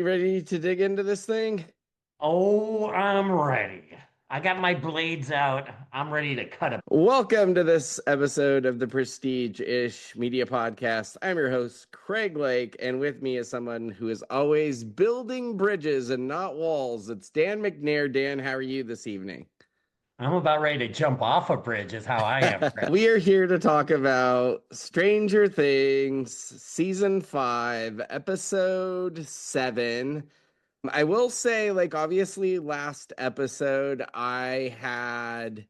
You ready to dig into this thing? Oh, I'm ready. I got my blades out. I'm ready to cut a. Welcome to this episode of the Prestige-ish Media Podcast. I'm your host, Craig Lake, and with me is someone who is always building bridges and not walls. It's Dan McNair. Dan, how are you this evening? I'm about ready to jump off a bridge, is how I am, Craig. We are here to talk about Stranger Things, Season 5, Episode 7. I will say, obviously, last episode, I had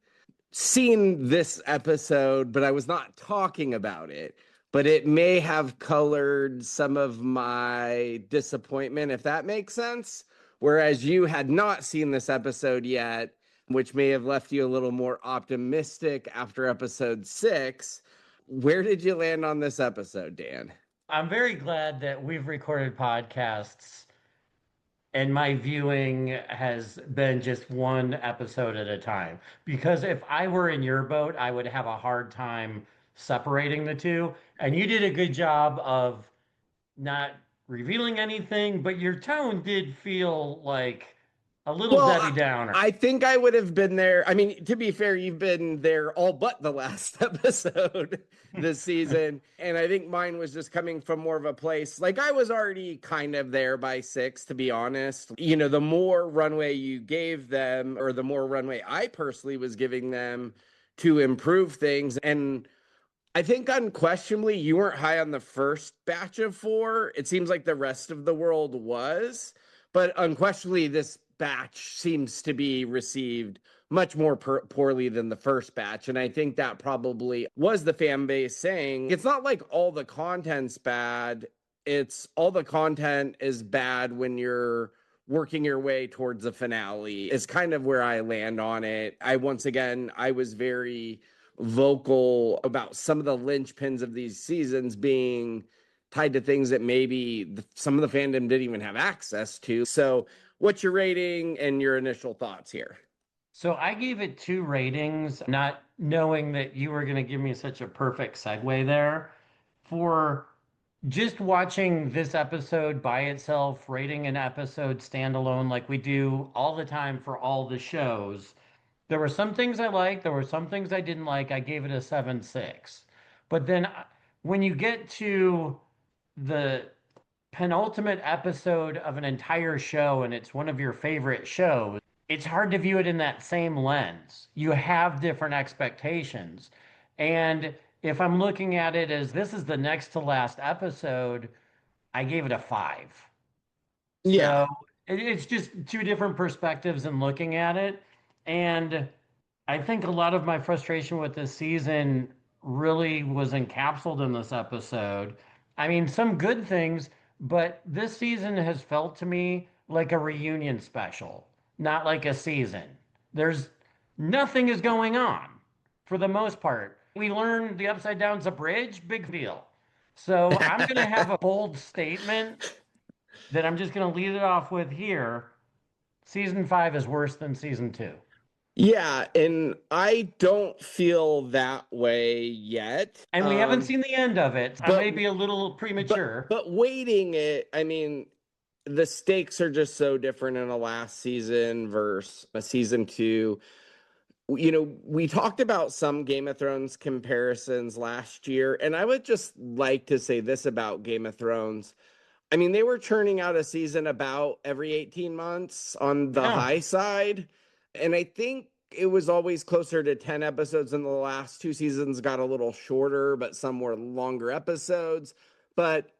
seen this episode, but I was not talking about it. But it may have colored some of my disappointment, if that makes sense. Whereas you had not seen this episode yet, which may have left you a little more optimistic after episode 6. Where did you land on this episode, Dan? I'm very glad that we've recorded podcasts and my viewing has been just one episode at a time. Because if I were in your boat, I would have a hard time separating the two. And you did a good job of not revealing anything, but your tone did feel like a little Well, Debbie Downer. I think I would have been there. I mean, to be fair, you've been there all but the last episode this season. And I think mine was just coming from more of a place like I was already kind of there by 6, to be honest. You know, the more runway you gave them, or the more runway I personally was giving them to improve things. And I think unquestionably, you weren't high on the first batch of 4. It seems like the rest of the world was, but unquestionably, this batch seems to be received much more poorly than the first batch. And I think that probably was the fan base saying it's not like all the content's bad. It's all the content is bad when you're working your way towards a finale, is kind of where I land on it. Once again, I was very vocal about some of the linchpins of these seasons being tied to things that maybe some of the fandom didn't even have access to. So, what's your rating and your initial thoughts here? So I gave it 2 ratings, not knowing that you were going to give me such a perfect segue there. For just watching this episode by itself, rating an episode standalone like we do all the time for all the shows, there were some things I liked, there were some things I didn't like. I gave it a 7.6. But then when you get to the penultimate episode of an entire show and it's one of your favorite shows, it's hard to view it in that same lens. You have different expectations. And if I'm looking at it as this is the next to last episode, I gave it a 5. Yeah. So it's just two different perspectives in looking at it. And I think a lot of my frustration with this season really was encapsulated in this episode. I mean, some good things, but this season has felt to me like a reunion special, not like a season. There's nothing is going on for the most part. We learned the upside down's a bridge, big deal. So I'm going to have a bold statement that I'm just going to lead it off with here. Season 5 is worse than season 2. Yeah, and I don't feel that way yet. And we haven't seen the end of it. I But may be a little premature. but waiting it, I mean, the stakes are just so different in a last season versus a season 2. You know, we talked about some Game of Thrones comparisons last year, and I would just like to say this about Game of Thrones. I mean, they were churning out a season about every 18 months on the Yeah. high side. And I think it was always closer to 10 episodes, and the last 2 seasons got a little shorter, but some were longer episodes. But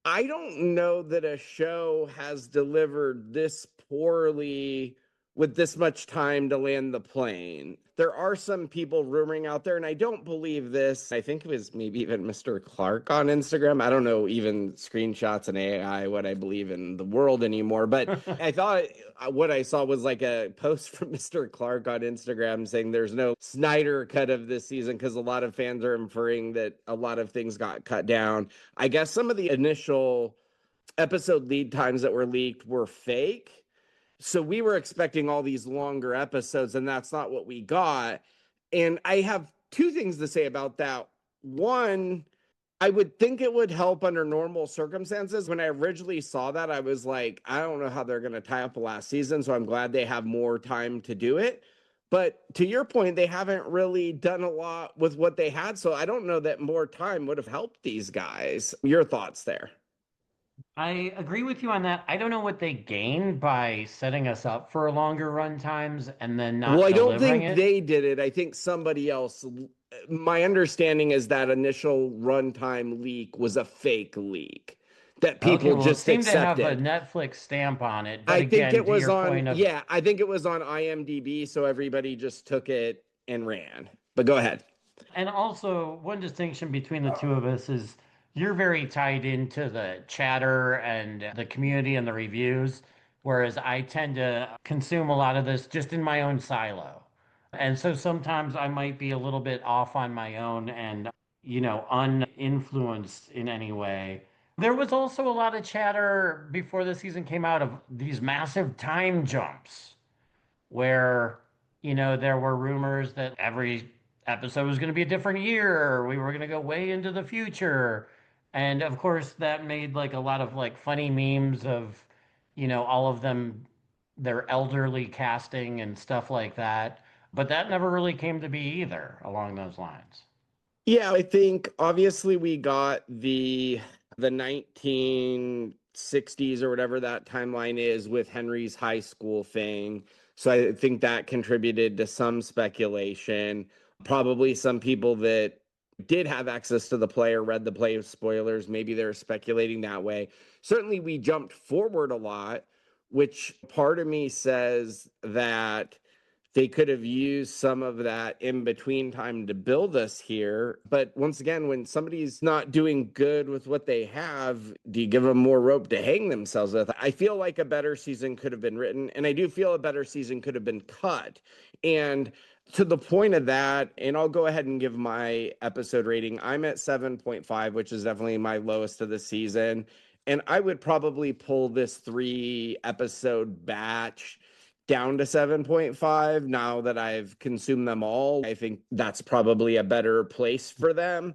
I don't know that a show has delivered this poorly with this much time to land the plane. There are some people rumoring out there, and I don't believe this. I think it was maybe even Mr. Clark on Instagram. I don't know, even screenshots and AI, what I believe in the world anymore. But I thought what I saw was like a post from Mr. Clark on Instagram saying there's no Snyder cut of this season because a lot of fans are inferring that a lot of things got cut down. I guess some of the initial episode lead times that were leaked were fake. So we were expecting all these longer episodes, and that's not what we got. And I have 2 things to say about that. One, I would think it would help under normal circumstances. When I originally saw that, I was like, I don't know how they're going to tie up the last season. So I'm glad they have more time to do it. But to your point, they haven't really done a lot with what they had. So I don't know that more time would have helped these guys. Your thoughts there? I agree with you on that. I don't know what they gain by setting us up for longer run times and then Well, not I don't delivering think it. they did it. I think somebody else. My understanding is that initial runtime leak was a fake leak that Okay, people well, it just seemed to have a accepted. Netflix stamp on it. But I think again, it to was your on, point of, yeah, I think it was on IMDb, so everybody just took it and ran. But go ahead. and also one distinction between the two of us is you're very tied into the chatter and the community and the reviews, whereas I tend to consume a lot of this just in my own silo. And so sometimes I might be a little bit off on my own and, uninfluenced in any way. There was also a lot of chatter before the season came out of these massive time jumps where, there were rumors that every episode was going to be a different year, or we were going to go way into the future. And of course, that made like a lot of like funny memes of, all of them, their elderly casting and stuff like that. But that never really came to be either along those lines. Yeah, I think obviously we got the 1960s or whatever that timeline is with Henry's high school thing. So I think that contributed to some speculation. Probably some people that did have access to the play or read the play spoilers, maybe they're speculating that way. Certainly we jumped forward a lot, which part of me says that they could have used some of that in between time to build us here. But once again, when somebody's not doing good with what they have, do you give them more rope to hang themselves with? I feel like a better season could have been written, and I do feel a better season could have been cut. And to the point of that, and I'll go ahead and give my episode rating. I'm at 7.5, which is definitely my lowest of the season. And I would probably pull this 3 episode batch down to 7.5 now that I've consumed them all. I think that's probably a better place for them.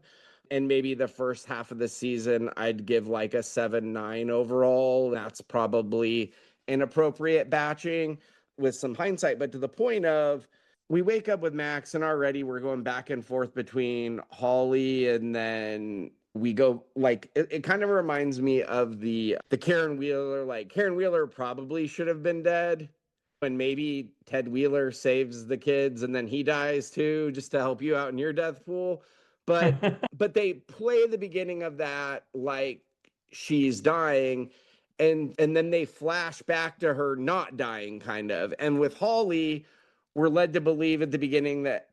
And maybe the first half of the season, I'd give like a 7.9 overall. That's probably an appropriate batching with some hindsight. But to the point of, we wake up with Max and already we're going back and forth between Holly and then we go like it kind of reminds me of the Karen Wheeler, like Karen Wheeler probably should have been dead, and maybe Ted Wheeler saves the kids and then he dies too, just to help you out in your death pool. But they play the beginning of that like she's dying, and then they flash back to her not dying, kind of. And with Holly, we're led to believe at the beginning that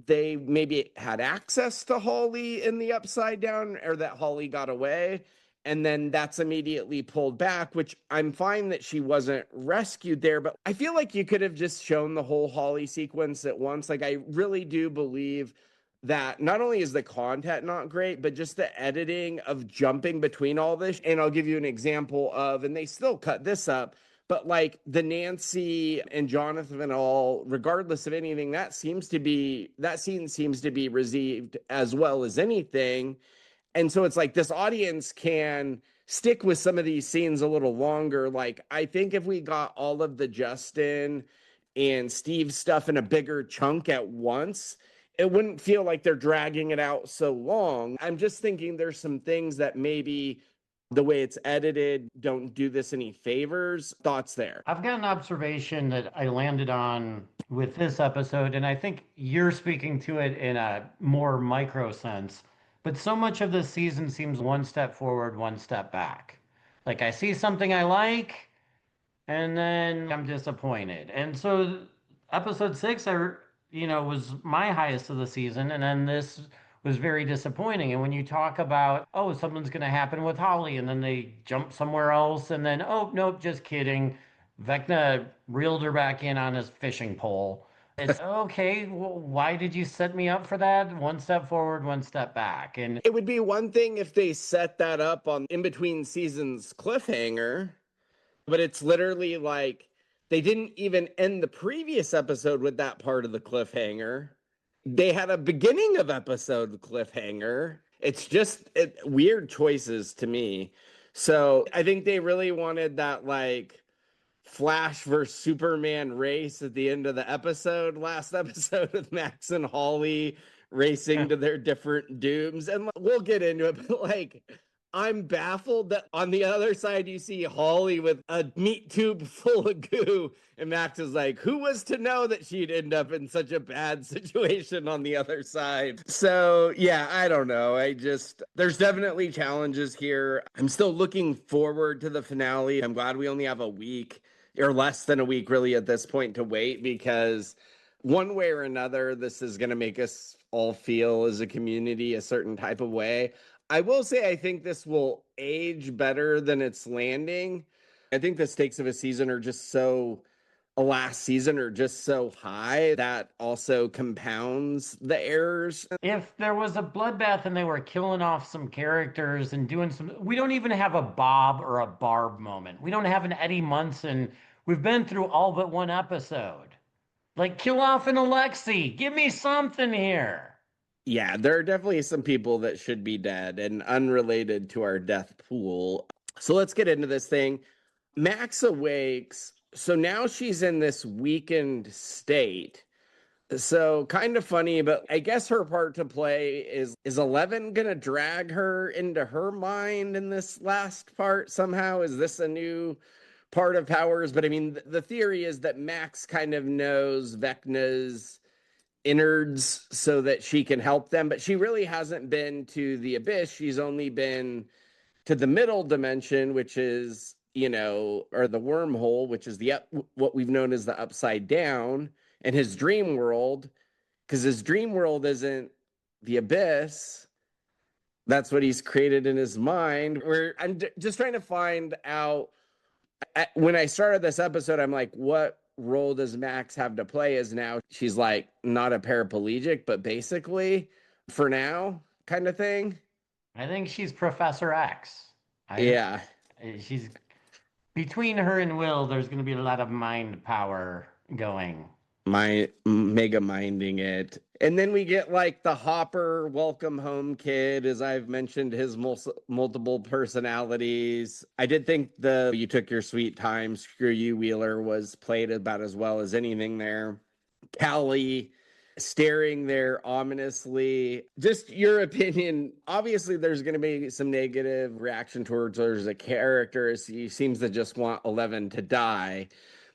they maybe had access to Holly in the upside down, or that Holly got away, and then that's immediately pulled back, which I'm fine that she wasn't rescued there, but I feel like you could have just shown the whole Holly sequence at once. Like, I really do believe that not only is the content not great, but just the editing of jumping between all this. And I'll give you an example of, and they still cut this up, but like the Nancy and Jonathan and all, regardless of anything, that scene seems to be received as well as anything. And so it's like this audience can stick with some of these scenes a little longer. Like, I think if we got all of the Justin and Steve stuff in a bigger chunk at once, it wouldn't feel like they're dragging it out so long. I'm just thinking there's some things that maybe the way it's edited don't do this any favors. Thoughts there? I've got an observation that I landed on with this episode, and I think you're speaking to it in a more micro sense. But so much of this season seems one step forward, one step back. Like I see something I like, and then I'm disappointed. And so episode 6, was my highest of the season, and then this was very disappointing. And when you talk about, oh, something's going to happen with Holly, and then they jump somewhere else, and then, oh, nope, just kidding. Vecna reeled her back in on his fishing pole. It's okay. Well, why did you set me up for that? One step forward, one step back. And It would be one thing if they set that up on in between seasons cliffhanger, but it's literally like they didn't even end the previous episode with that part of the cliffhanger. They had a beginning of episode cliffhanger, It's just weird choices to me. So I think they really wanted that like Flash versus Superman race at the end of the episode, last episode with Max and Holly racing to their different dooms. And we'll get into it, but like, I'm baffled that on the other side, you see Holly with a meat tube full of goo. And Max is like, who was to know that she'd end up in such a bad situation on the other side? So, yeah, I don't know. There's definitely challenges here. I'm still looking forward to the finale. I'm glad we only have a week or less than a week really at this point to wait, because one way or another this is going to make us all feel as a community a certain type of way. I will say I think this will age better than it's landing. I think the stakes of a season are just so last season are just so high that also compounds the errors. If there was a bloodbath and they were killing off some characters and doing some, we don't even have a Bob or a Barb moment. We don't have an Eddie Munson. We've been through all but one episode. Like, kill off an Alexi. Give me something here. Yeah, there are definitely some people that should be dead and unrelated to our death pool. So let's get into this thing. Max awakes. So now she's in this weakened state. So kind of funny, but I guess her part to play is 11 gonna drag her into her mind in this last part somehow? Is this a new part of Powers? But I mean, the theory is that Max kind of knows Vecna's innards so that she can help them, but she really hasn't been to the abyss. She's only been to the middle dimension, which is, or the wormhole, which is what we've known as the upside down, and his dream world, because his dream world isn't the abyss. That's what he's created in his mind. Where I'm just trying to find out. When I started this episode, I'm like, what role does Max have to play? As now she's like not a paraplegic, but basically for now kind of thing. I think she's Professor X. I Yeah, she's between her and Will, there's going to be a lot of mind power going. my mega minding it. And then we get like the Hopper welcome home kid, as I've mentioned, his multiple personalities. I did think the You Took Your Sweet Time, Screw You Wheeler was played about as well as anything there. Callie staring there ominously. Just your opinion. Obviously, there's going to be some negative reaction towards her as a character. She seems to just want 11 to die.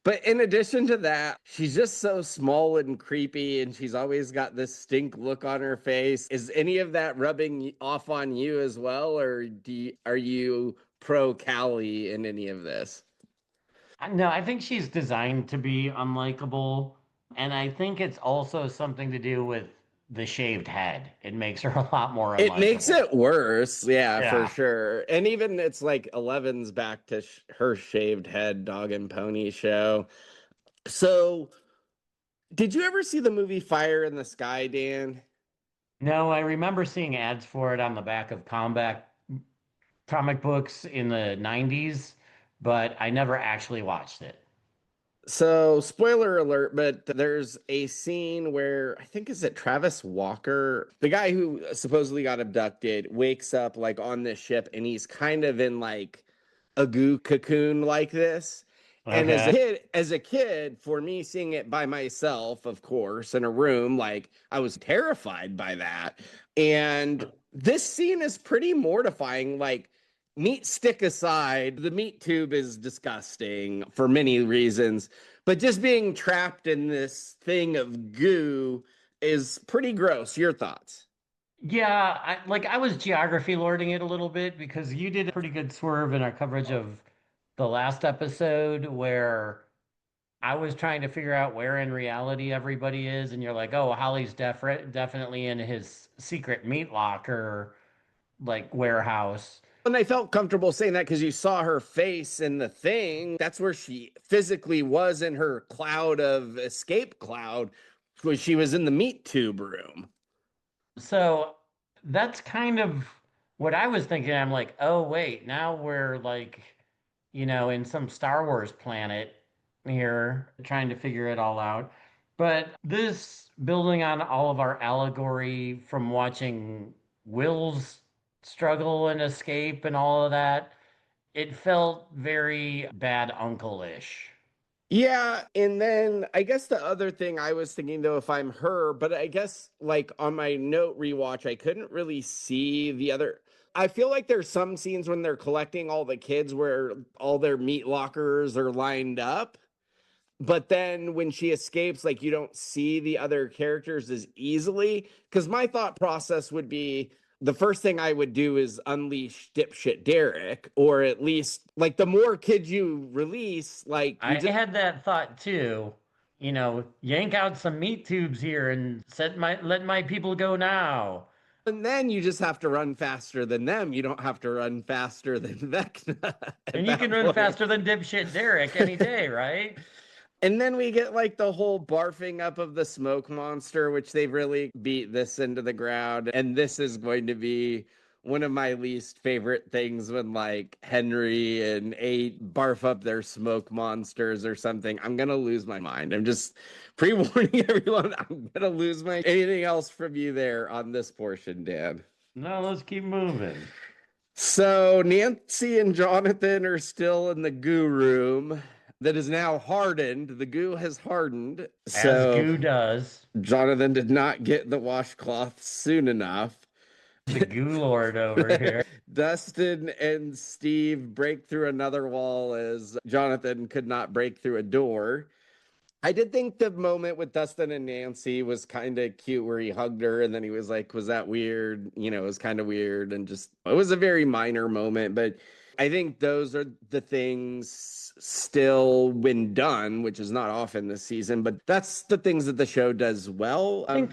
But in addition to that, she's just so small and creepy, and she's always got this stink look on her face. Is any of that rubbing off on you as well, or are you pro Callie in any of this? No, I think she's designed to be unlikable. And I think it's also something to do with the shaved head. It makes her a lot more It makes unlikable. it worse, yeah, for Yeah. sure. And even it's like 11's back to her shaved head dog and pony show. So, did you ever see the movie Fire in the Sky, Dan? No, I remember seeing ads for it on the back of comic books in the 90s, but I never actually watched it. So, spoiler alert, but there's a scene where I think is it Travis Walker, the guy who supposedly got abducted, wakes up like on this ship and he's kind of in like a goo cocoon like this. And Okay. as a kid, for me seeing it by myself, of course, in a room, like I was terrified by that. And this scene is pretty mortifying. Like meat stick aside, the meat tube is disgusting for many reasons, but just being trapped in this thing of goo is pretty gross. Your thoughts? Yeah, I was geography lording it a little bit because you did a pretty good swerve in our coverage of the last episode where I was trying to figure out where in reality everybody is, and you're like, oh, Holly's definitely in his secret meat locker, like warehouse. And I felt comfortable saying that because you saw her face in the thing. That's where she physically was in her cloud of escape cloud, when she was in the meat tube room. So that's kind of what I was thinking. I'm like, oh, wait, now we're like, in some Star Wars planet here, trying to figure it all out. But this building on all of our allegory from watching Will's struggle and escape and all of that, it felt very bad uncle-ish. Yeah, and then I guess the other thing I was thinking though, if I'm her, but I guess like on my note rewatch, I couldn't really see the other. I feel like there's some scenes when they're collecting all the kids where all their meat lockers are lined up. But then when she escapes, like you don't see the other characters as easily. Because my thought process would be the first thing I would do is unleash dipshit Derek, or at least like the more kids you release, like you I just had that thought too. Yank out some meat tubes here and let my people go now. and then you just have to run faster than them. You don't have to run faster than Vecna at And you can that run point. faster than dipshit Derek any day, right? And then we get like the whole barfing up of the smoke monster, which they've really beat this into the ground. And this is going to be one of my least favorite things when like Henry and Eight barf up their smoke monsters or something. I'm gonna lose my mind. I'm just pre-warning everyone. I'm gonna lose my anything else from you there on this portion, Dan. No, let's keep moving. So Nancy and Jonathan are still in the goo room that is now hardened. The goo has hardened. As So goo does. Jonathan did not get the washcloth soon enough. The goo lord over here. Dustin and Steve break through another wall as Jonathan could not break through a door. I did think the moment with Dustin and Nancy was kind of cute where he hugged her and then he was like, was that weird? It was kind of weird and just, it was a very minor moment. But I think those are the things still when done, which is not often this season, but that's the things that the show does well. I think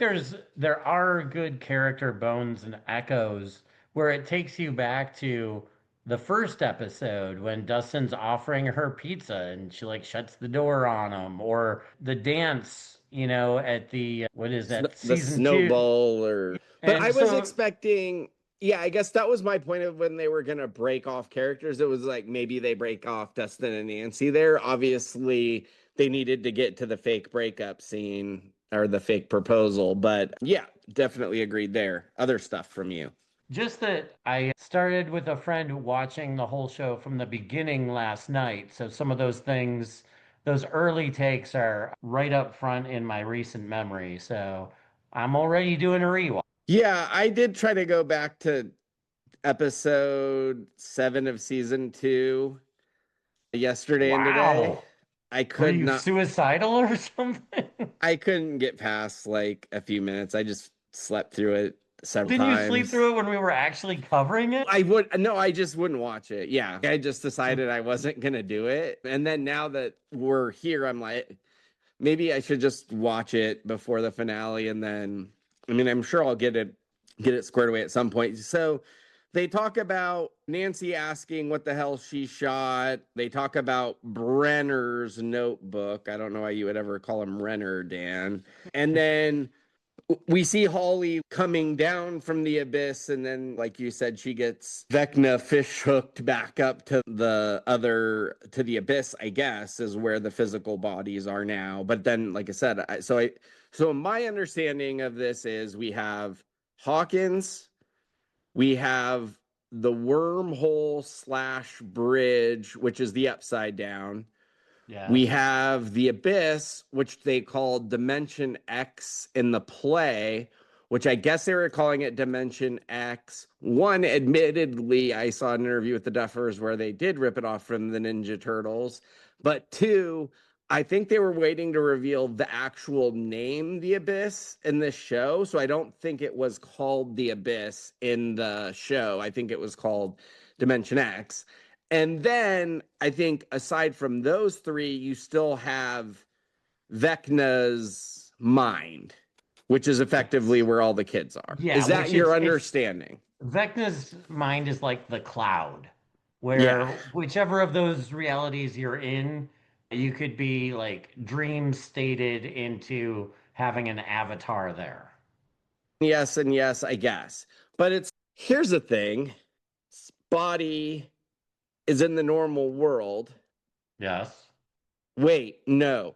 there are good character bones and echoes where it takes you back to the first episode when Dustin's offering her pizza and she like shuts the door on him, or the dance, at the what is that, The season two. snowball or but I And was so expecting, yeah, I guess that was my point of when they were gonna break off characters. It was like maybe they break off Dustin and Nancy there. Obviously they needed to get to the fake breakup scene or the fake proposal, but yeah, definitely agreed there. Other stuff from you. just that I started with a friend watching the whole show from the beginning last night. So some of those things, those early takes are right up front in my recent memory. So I'm already doing a rewatch. Yeah, I did try to go back to episode 7 of season 2 yesterday and today. Wow. I Were could you not suicidal or something? I couldn't get past like a few minutes. I just slept through it several Didn't you sleep times. through it when we were actually covering it? I would no, I just wouldn't watch it. Yeah. I just decided I wasn't gonna do it. And then now that we're here, I'm like, maybe I should just watch it before the finale and then I mean I'm sure I'll get it squared away at some point. So they talk about Nancy asking what the hell she shot. They talk about Brenner's notebook. I don't know why you would ever call him Renner, Dan. And then we see Holly coming down from the abyss, and then, like you said, she gets Vecna fish hooked back up to the abyss, I guess, is where the physical bodies are now. But then, like I said, so my understanding of this is we have Hawkins, we have the wormhole slash bridge, which is the upside down. We Yes. have the abyss, which they called Dimension X in the play, which I guess they were calling it Dimension X. One, admittedly, I saw an interview with the Duffers where they did rip it off from the Ninja Turtles. But two, I think they were waiting to reveal the actual name, The Abyss, in this show. So I don't think it was called The Abyss in the show. I think it was called Dimension X. And then I think aside from those three, you still have Vecna's mind, which is effectively Yes. where all the kids are. Yeah, Is that which your it's understanding? Vecna's mind is like the cloud, Yeah. where whichever of those realities you're in, you could be like dream stated into having an avatar there. Yes, and yes, I guess. But here's the thing. Body is in the normal world. Yes. Wait, no.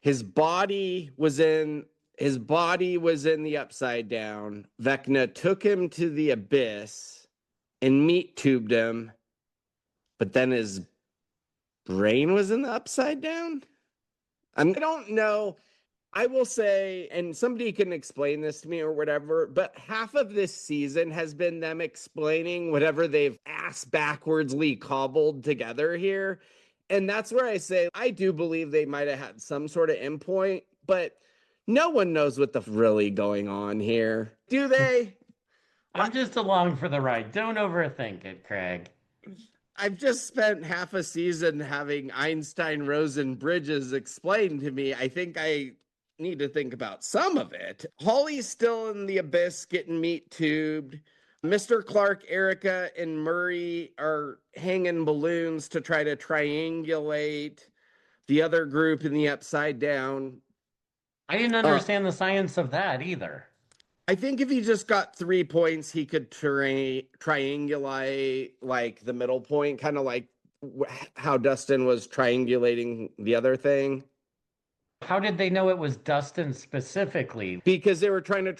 His body was in His body was in the upside down. Vecna took him to the abyss and meat tubed him, but then his brain was in the upside down. I don't know. I will say, and somebody can explain this to me or whatever, but half of this season has been them explaining whatever they've ass backwardsly cobbled together here. And that's where I say I do believe they might have had some sort of endpoint, but no one knows what the really going on here. Do they? I'm just along for the ride. Don't overthink it, Craig. I've just spent half a season having Einstein, Rosen, Bridges explained to me. I think I need to think about some of it. Holly's still in the abyss getting meat tubed. Mr. Clark, Erica, and Murray are hanging balloons to try to triangulate the other group in the upside down. I didn't understand the science of that either. I think if he just got 3 points, he could triangulate like the middle point, kind of like how Dustin was triangulating the other thing. How did they know it was Dustin specifically? Because they were trying to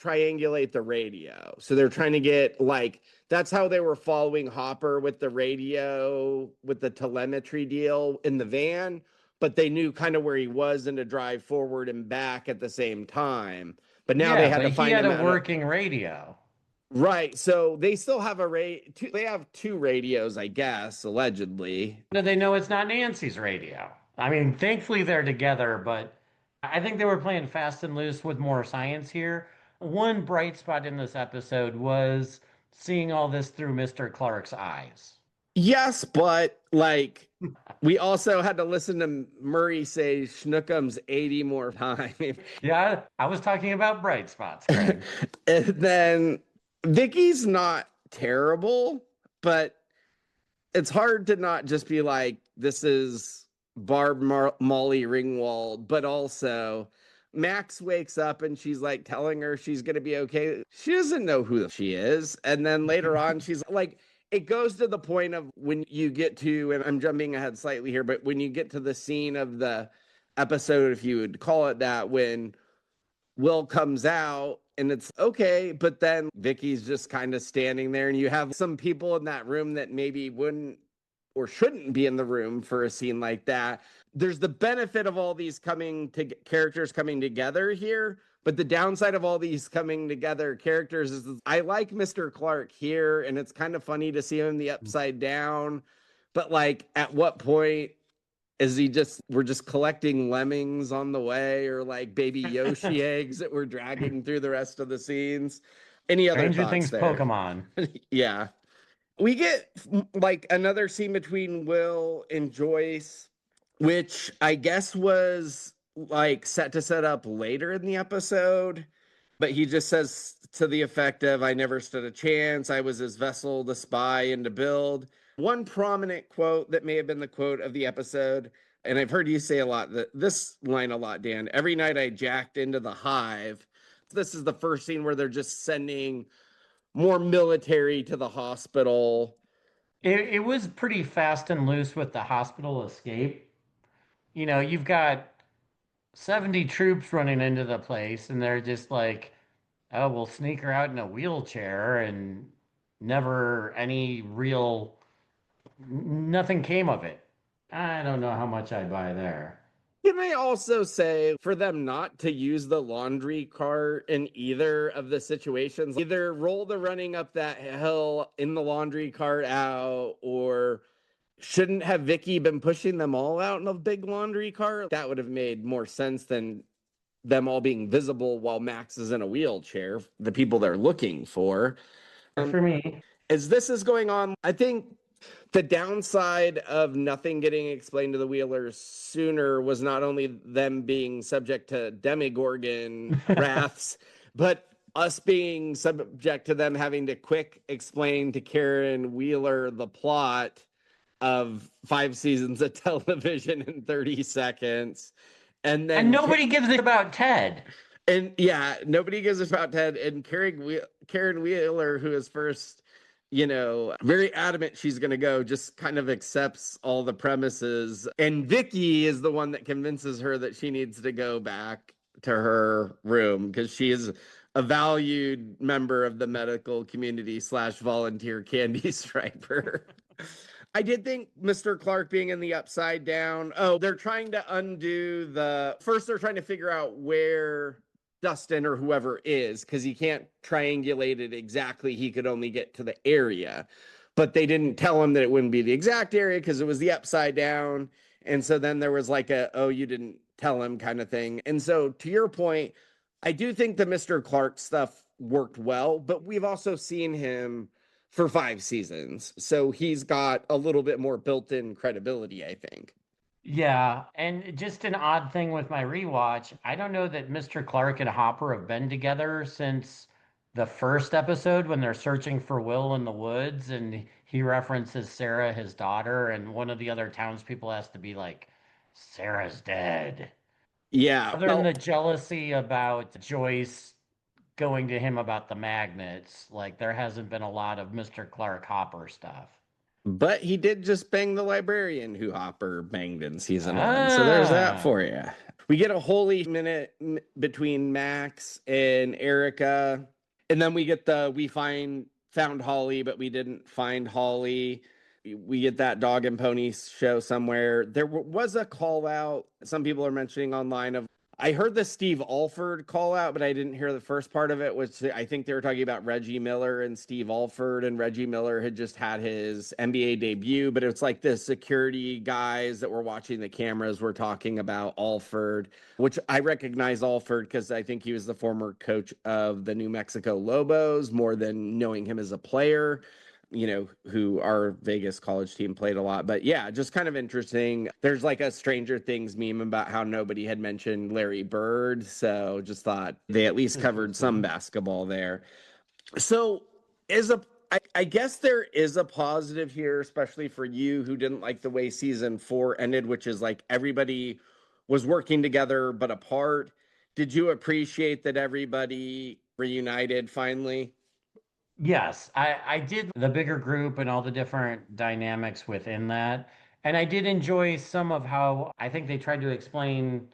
triangulate the radio. So they're trying to get like, that's how they were following Hopper with the radio, with the telemetry deal in the van. But they knew kind of where he was and to drive forward and back at the same time. But now they had to find him. He had a working radio. Right. So they still have they have 2 radios, I guess, allegedly. Do they know it's not Nancy's radio? I mean, thankfully they're together, but I think they were playing fast and loose with more science here. One bright spot in this episode was seeing all this through Mr. Clark's eyes. Yes, but like we also had to listen to Murray say Schnookums 80 more times. Yeah, I was talking about bright spots, Craig. And then Vicky's not terrible, but it's hard to not just be like, this is Barb Molly Ringwald, but also Max wakes up and she's like telling her she's going to be okay. She doesn't know who she is. And then later on, she's like, it goes to the point of when you get to, and I'm jumping ahead slightly here, but when you get to the scene of the episode, if you would call it that, when Will comes out and it's okay, but then Vicky's just kind of standing there and you have some people in that room that maybe wouldn't or shouldn't be in the room for a scene like that. There's the benefit of all these characters coming together here, but the downside of all these coming together characters is I like Mr. Clark here, and it's kind of funny to see him in the upside down, but like at what point is we're just collecting lemmings on the way, or like baby Yoshi eggs that we're dragging through the rest of the scenes? Any other Stranger thoughts Things there? Pokemon. Yeah. We get like another scene between Will and Joyce, which I guess was like set up later in the episode, but he just says to the effect of, I never stood a chance. I was his vessel to spy and to build. One prominent quote that may have been the quote of the episode, and I've heard you say this line a lot, Dan. Every night I jacked into the hive. This is the first scene where they're just sending more military to the hospital. It was pretty fast and loose with the hospital escape. You know, you've got 70 troops running into the place, and they're just like, oh, we'll sneak her out in a wheelchair, and nothing came of it. I don't know how much I'd buy there. Can I also say for them not to use the laundry cart in either of the situations, either roll the running up that hill in the laundry cart out, or shouldn't have Vicky been pushing them all out in a big laundry cart? That would have made more sense than them all being visible while Max is in a wheelchair, the people they're looking for. For me, as this is going on, I think the downside of nothing getting explained to the Wheelers sooner was not only them being subject to Demogorgon wraths, but us being subject to them having to quick explain to Karen Wheeler the plot of 5 seasons of television in 30 seconds. And nobody gives it about Ted. And yeah, nobody gives a about Ted. And Karen Wheeler, who is first, very adamant she's going to go, just kind of accepts all the premises. And Vicky is the one that convinces her that she needs to go back to her room because she is a valued member of the medical community slash volunteer candy striper. I did think Mr. Clark being in the upside down. Oh, they're trying to undo first they're trying to figure out where Dustin or whoever is because he can't triangulate it exactly. He could only get to the area, but they didn't tell him that it wouldn't be the exact area because it was the upside down. And so then there was like oh, you didn't tell him kind of thing. And so to your point, I do think the Mr. Clark stuff worked well, but we've also seen him for 5 seasons. So he's got a little bit more built-in credibility, I think. Yeah, and just an odd thing with my rewatch, I don't know that Mr. Clark and Hopper have been together since the first episode when they're searching for Will in the woods and he references Sarah, his daughter, and one of the other townspeople has to be like, Sarah's dead. Yeah. Other than Well, the jealousy about Joyce going to him about the magnets, like there hasn't been a lot of Mr. Clark Hopper stuff. but he did just bang the librarian who Hopper banged in season 1. So there's that Ah, for you. We get a holy minute between Max and Erica. And then we get we found Holly, but we didn't find Holly. We get that dog and pony show somewhere. There was a call out. Some people are mentioning online of I heard the Steve Alford call out, but I didn't hear the first part of it, which I think they were talking about Reggie Miller and Steve Alford. And Reggie Miller had just had his NBA debut, but it's like the security guys that were watching the cameras were talking about Alford, which I recognize Alford because I think he was the former coach of the New Mexico Lobos more than knowing him as a player, who our Vegas college team played a lot. But yeah, just kind of interesting. There's like a Stranger Things meme about how nobody had mentioned Larry Bird. So just thought they at least covered some basketball there. So I guess there is a positive here, especially for you who didn't like the way season 4 ended, which is like everybody was working together but apart. Did you appreciate that everybody reunited finally? yes, I did the bigger group and all the different dynamics within that. And I did enjoy some of how I think they tried to explain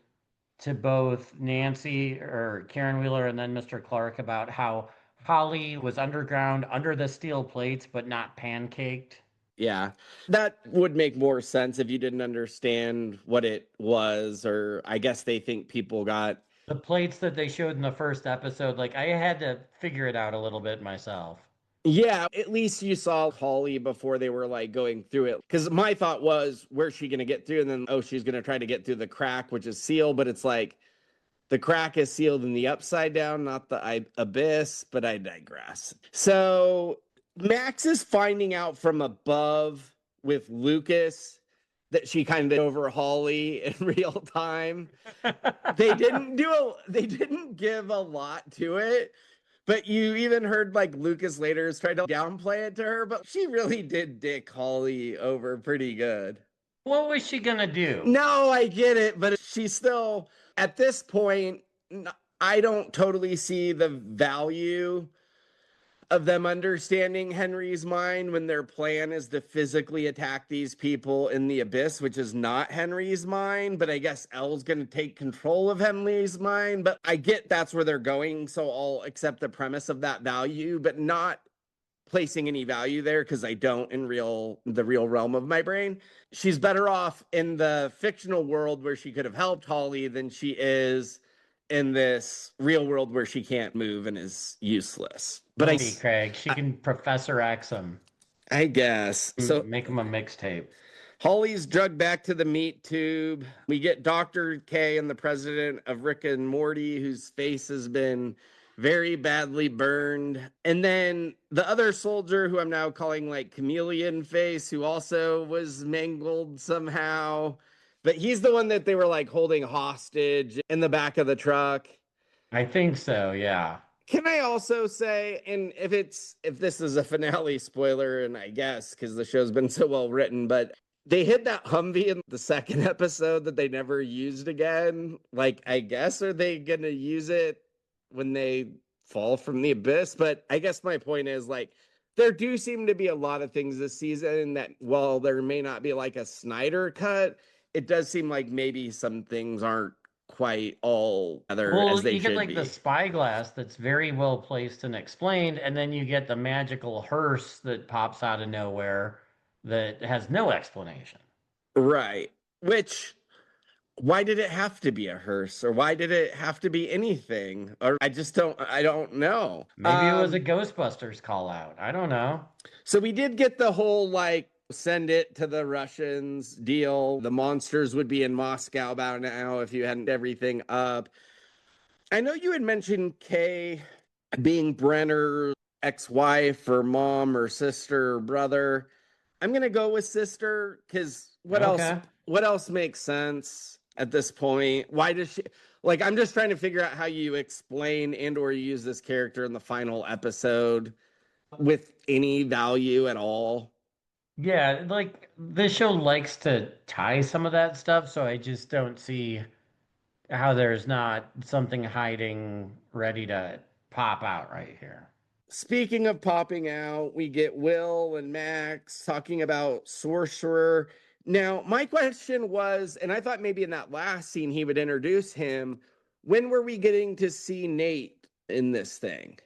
to both Nancy or Karen Wheeler and then Mr. Clark about how Holly was underground under the steel plates, but not pancaked. Yeah, that would make more sense if you didn't understand what it was, or I guess they think people got. The plates that they showed in the first episode, like I had to figure it out a little bit myself. Yeah, at least you saw Holly before they were like going through it. Because my thought was, where's she going to get through? And then, oh, she's going to try to get through the crack, which is sealed, but it's like the crack is sealed in the upside down, not the abyss, but I digress. So Max is finding out from above with Lucas that she kind of over Holly in real time. They didn't give a lot to it, but you even heard like Lucas later has tried to downplay it to her, but she really did dick Holly over pretty good. What was she gonna do? No, I get it, but she's still at this point. I don't totally see the value of them understanding Henry's mind when their plan is to physically attack these people in the abyss, which is not Henry's mind. But I guess Elle's going to take control of Henry's mind. But I get that's where they're going. So I'll accept the premise of that value, but not placing any value there because I don't in the real realm of my brain. She's better off in the fictional world where she could have helped Holly than she is in this real world where she can't move and is useless. But Maybe, Craig. She can Professor X him, I guess so. make him a mixtape. Holly's drugged back to the meat tube. We get Dr. K and the president of Rick and Morty, whose face has been very badly burned. And then the other soldier, who I'm now calling like Chameleon Face, who also was mangled somehow. But he's the one that they were like holding hostage in the back of the truck. I think so, yeah. Can I also say, and if this is a finale spoiler, and I guess because the show's been so well written, but they hid that Humvee in the second episode that they never used again. Like, I guess are they gonna use it when they fall from the abyss? But I guess my point is like there do seem to be a lot of things this season that while there may not be like a Snyder cut, it does seem like maybe some things aren't quite all together Well, as they you get should like the be. spyglass that's very well placed and explained, and then you get the magical hearse that pops out of nowhere that has no explanation. Right. Which, why did it have to be a hearse, or why did it have to be anything? Or I don't know. Maybe it was a Ghostbusters call out. I don't know. So we did get the whole like send it to the Russians deal. The monsters would be in Moscow by now if you hadn't everything up. I know you had mentioned Kay being Brenner's ex-wife or mom or sister or brother. I'm gonna go with sister because Okay. what else makes sense at this point? Why does she like I'm just trying to figure out how you explain and or use this character in the final episode with any value at all. Yeah, like this show likes to tie some of that stuff, so I just don't see how there's not something hiding ready to pop out right here. Speaking of popping out, we get Will and Max talking about Sorcerer. Now, my question was, and I thought maybe in that last scene he would introduce him, when were we getting to see Nate in this thing?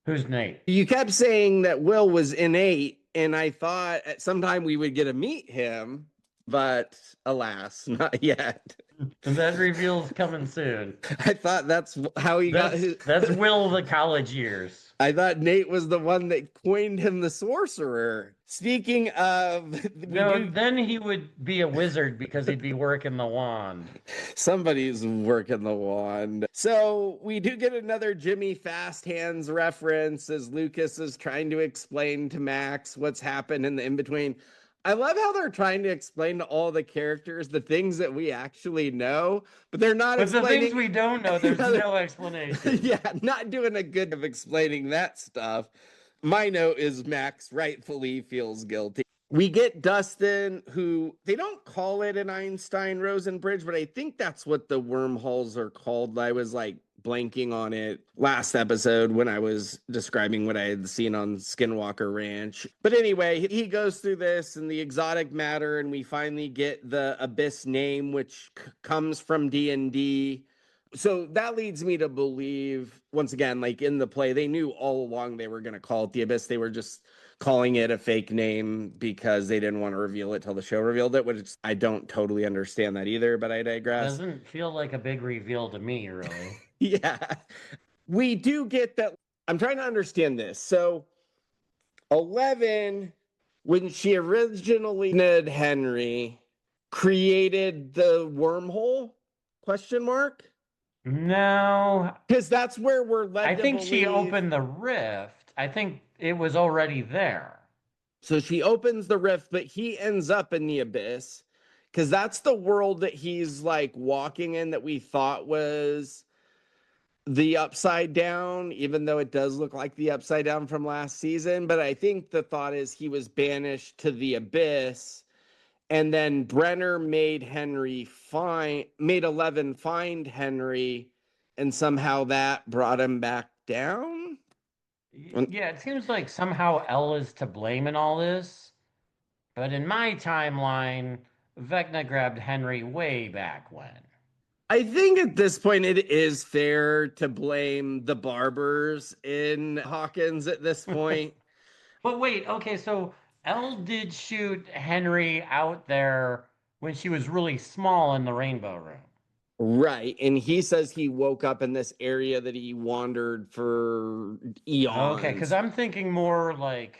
Who's Nate? You kept saying that Will was innate, and I thought at some time we would get to meet him, but alas, not yet. That reveal's coming soon. I thought that's how he got That's his. that's Will the college years. I thought Nate was the one that coined him the sorcerer. Speaking of, we No, do then he would be a wizard because he'd be working the wand. somebody's working the wand. So we do get another Jimmy Fast Hands reference as Lucas is trying to explain to Max what's happened in the in between. I love how they're trying to explain to all the characters the things that we actually know, but they're not But the things explaining. we don't know, there's no explanation. Yeah, not doing a good of explaining that stuff. My note is Max rightfully feels guilty. We get Dustin, who they don't call it an Einstein Rosen bridge, but I think that's what the wormholes are called. I was like blanking on it last episode when I was describing what I had seen on Skinwalker Ranch. But anyway, he goes through this and the exotic matter, and we finally get the Abyss name, which comes from D&D. So that leads me to believe, once again, like in the play, they knew all along they were going to call it the Abyss. They were just calling it a fake name because they didn't want to reveal it till the show revealed it, which I don't totally understand that either, but I digress. Doesn't feel like a big reveal to me, really. Yeah. We do get that. I'm trying to understand this. So 11, when she originally did Henry, created the wormhole? Question mark? No, Because that's where we're led I to think she believe. opened the rift. I think it was already there. So she opens the rift, but he ends up in the abyss because that's the world that he's like walking in that we thought was the upside down, even though it does look like the upside down from last season. But I think the thought is he was banished to the abyss. And then Brenner made 11 find Henry, and somehow that brought him back down. Yeah, it seems like somehow Elle is to blame in all this. But in my timeline, Vecna grabbed Henry way back when. I think at this point it is fair to blame the barbers in Hawkins at this point. But wait, okay, so Elle did shoot Henry out there when she was really small in the Rainbow Room. Right. And he says he woke up in this area that he wandered for Okay, because eons. I'm thinking more like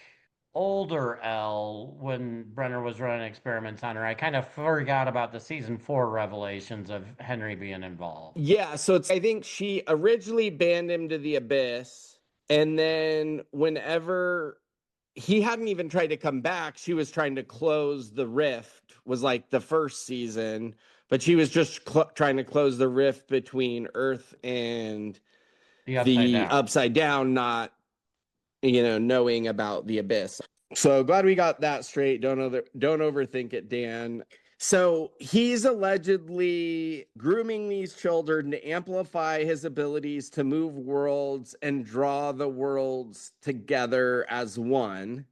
older Elle when Brenner was running experiments on her. I kind of forgot about the season 4 revelations of Henry being involved. Yeah. So I think she originally banned him to the abyss. And then whenever he hadn't even tried to come back, she was trying to close the rift, was like the first season, but she was just trying to close the rift between Earth and The Upside the Down. upside down, not knowing about the abyss. So glad we got that straight. Don't overthink it, Dan. So he's allegedly grooming these children to amplify his abilities to move worlds and draw the worlds together as one,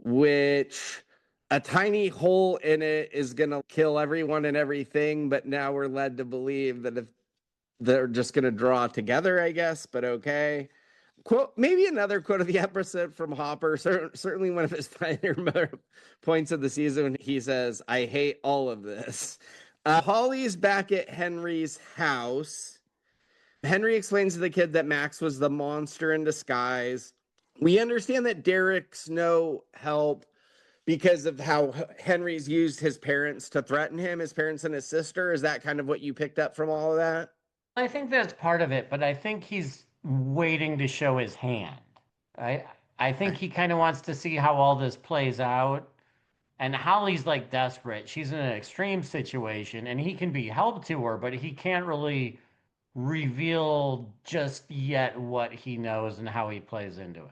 which a tiny hole in it is going to kill everyone and everything. But now we're led to believe that if they're just going to draw together, I guess, but okay. Quote, maybe another quote of the episode from Hopper, certainly one of his finer points of the season. He says, I hate all of this. Holly's back at Henry's house. Henry explains to the kid that Max was the monster in disguise. We understand that Derek's no help because of how Henry's used his parents to threaten him, his parents and his sister. Is that kind of what you picked up from all of that? I think that's part of it, but I think he's waiting to show his hand. I I think he kind of wants to see how all this plays out. And Holly's like desperate. She's in an extreme situation, and he can be help to her, but he can't really reveal just yet what he knows and how he plays into it.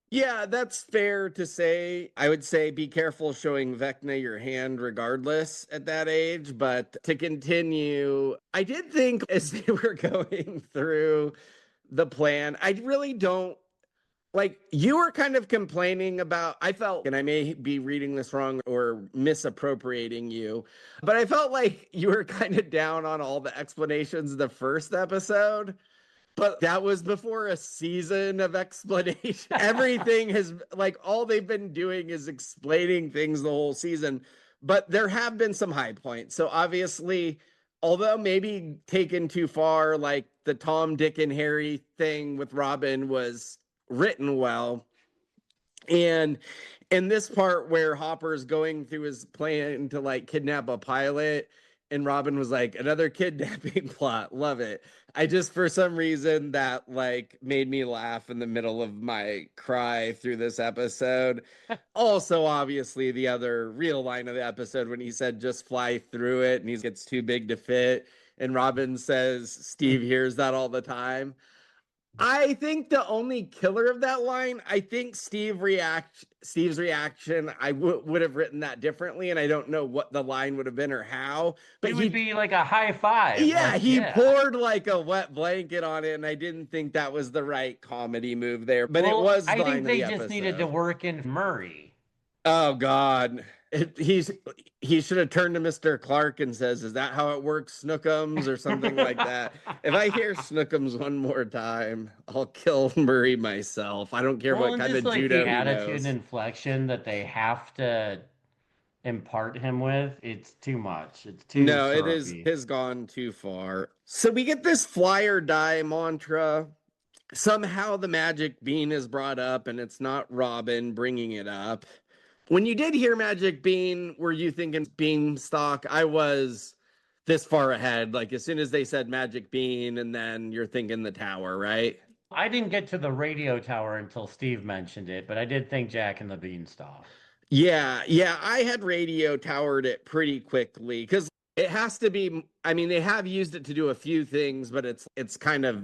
Yeah, that's fair to say. I would say be careful showing Vecna your hand regardless at that age. But to continue, I did think as they were going through the plan, I really don't like you were kind of complaining about, I felt, and I may be reading this wrong or misappropriating you, but I felt like you were kind of down on all the explanations of the first episode. But that was before a season of explanation. Everything has, like, all they've been doing is explaining things the whole season. But there have been some high points. So obviously, although maybe taken too far, like the Tom, Dick, and Harry thing with Robin was written well. And in this part where Hopper's going through his plan to like kidnap a pilot, and Robin was like, another kidnapping plot. Love it. I just, for some reason, that like made me laugh in the middle of my cry through this episode. Also, obviously, the other real line of the episode when he said, just fly through it, and he gets too big to fit. And Robin says, Steve hears that all the time. I think the only killer of that line, I think Steve's reaction, I would have written that differently, and I don't know what the line would have been or how. But It would be like a high five. yeah, Like, he yeah. poured like a wet blanket on it, and I didn't think that was the right comedy move there. But it was the I line think of they the just needed to episode. work in Murray. Oh God. He should have turned to Mr. Clark and says, "Is that how it works, Snookums?" or something like that. If I hear Snookums one more time, I'll kill Murray myself. I don't care Well, what and kind just of like the judo he attitude and knows. inflection that they have to impart him with, it's too much. It's too No, it is syrupy. has gone too far. So we get this fly or die mantra. Somehow the magic bean is brought up, and it's not Robin bringing it up. When you did hear Magic Bean, were you thinking Beanstalk? I was this far ahead. Like as soon as they said Magic Bean, and then you're thinking the tower, right? I didn't get to the radio tower until Steve mentioned it, but I did think Jack and the Beanstalk. Yeah. I had radio towered it pretty quickly because it has to be. I mean, they have used it to do a few things, but it's kind of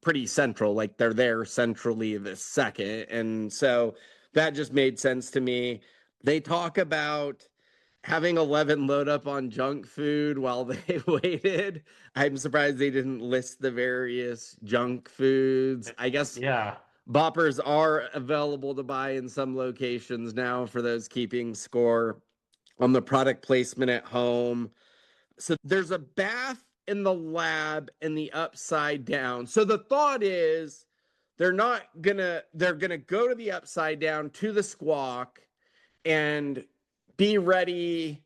pretty central. Like they're there centrally this second, and so that just made sense to me. They talk about having 11 load up on junk food while they waited. I'm surprised they didn't list the various junk foods. I guess Yeah. boppers are available to buy in some locations now for those keeping score on the product placement at home. So there's a bath in the lab in the upside down. So the thought is they're gonna go to the upside down to the squawk and be ready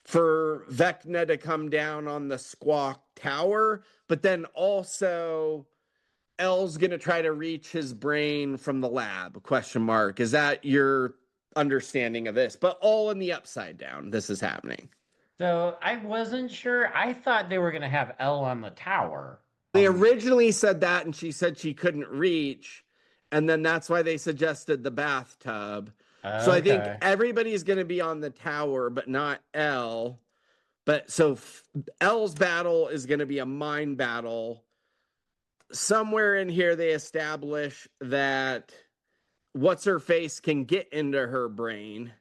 for Vecna to come down on the squawk tower, but then also L's gonna try to reach his brain from the lab, question mark. Is that your understanding of this? But all in the upside down, this is happening. So I wasn't sure. I thought they were going to have L on the tower. They originally said that, and she said she couldn't reach, and then that's why they suggested the bathtub. So I think Okay. everybody's going to be on the tower, but not L. But so L's battle is going to be a mind battle. Somewhere in here, they establish that what's her face can get into her brain.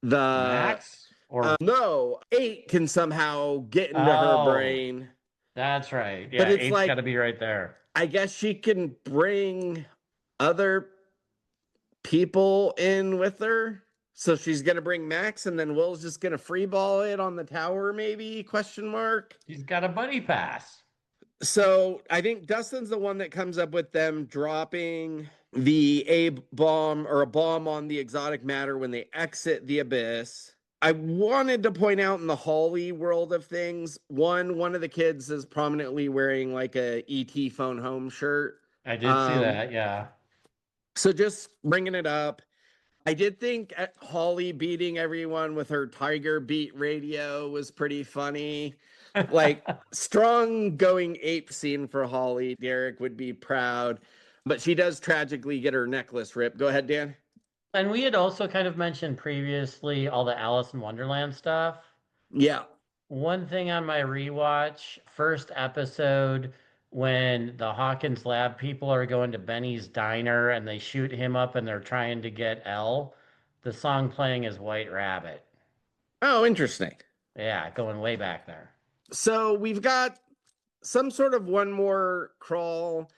The Max or no, 8 can somehow get into her oh, brain, that's right. but Yeah, it's eight's got like to be right there. I guess she can bring other people in with her. So she's gonna bring Max, and then Will's just gonna free ball it on the tower, maybe? Question mark. He's got a buddy pass. So I think Dustin's the one that comes up with them dropping the A bomb or a bomb on the exotic matter when they exit the abyss. I wanted to point out in the Holly world of things, one of the kids is prominently wearing like a ET phone home shirt. I did see Um, that, yeah. so just bringing it up. I did think Holly beating everyone with her Tiger Beat radio was pretty funny. Like, strong going ape scene for Holly. Derek would be proud, but she does tragically get her necklace ripped. Go ahead, Dan. And we had also kind of mentioned previously all the Alice in Wonderland stuff. Yeah. One thing on my rewatch, first episode, when the Hawkins Lab people are going to Benny's diner and they shoot him up and they're trying to get Elle, the song playing is White Rabbit. Oh, interesting. Yeah, going way back there. So we've got some sort of one more crawl.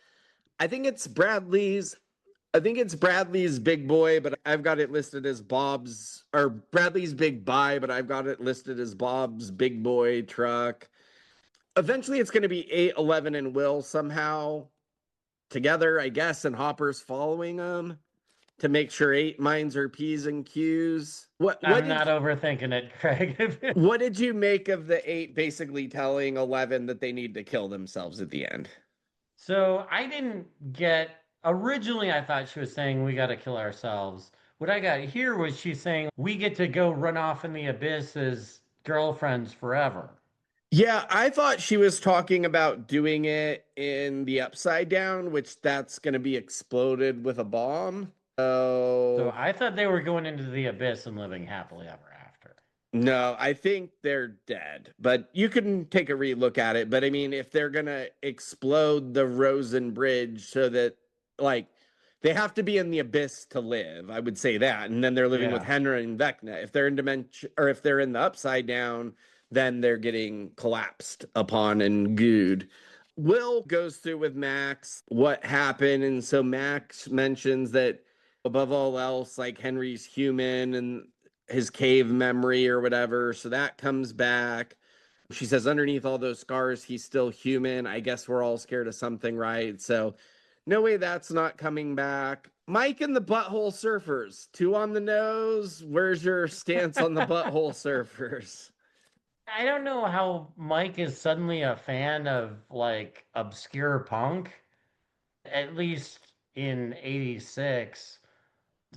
I think it's Bradley's. I think it's Bradley's big boy, but I've got it listed as Bob's, or Bradley's big buy, but I've got it listed as Bob's big boy truck. Eventually, it's going to be 8, 11, and Will somehow together, I guess, and Hopper's following them to make sure 8 minds are P's and Q's. I'm not overthinking it, Craig. What did you make of the 8 basically telling 11 that they need to kill themselves at the end? So I didn't get, originally, I thought she was saying we got to kill ourselves. What I got here was she saying we get to go run off in the abyss as girlfriends forever. Yeah, I thought she was talking about doing it in the upside down, which that's going to be exploded with a bomb. So So, I thought they were going into the abyss and living happily ever after. no, I think they're dead, but you can take a relook at it. But I mean, if they're going to explode the Rosen Bridge so that, like, they have to be in the abyss to live, I would say that. And then they're living with Yeah. Henry and Vecna. If they're in dimension or if they're in the upside down, then they're getting collapsed upon and gooed. Will goes through with Max what happened. And so Max mentions that above all else, like Henry's human and his cave memory or whatever. So that comes back. She says, underneath all those scars, he's still human. I guess we're all scared of something, right? So, no way that's not coming back. Mike and the Butthole Surfers, 2 on the nose. Where's your stance on the Butthole Surfers? I don't know how Mike is suddenly a fan of like obscure punk, at least in 86.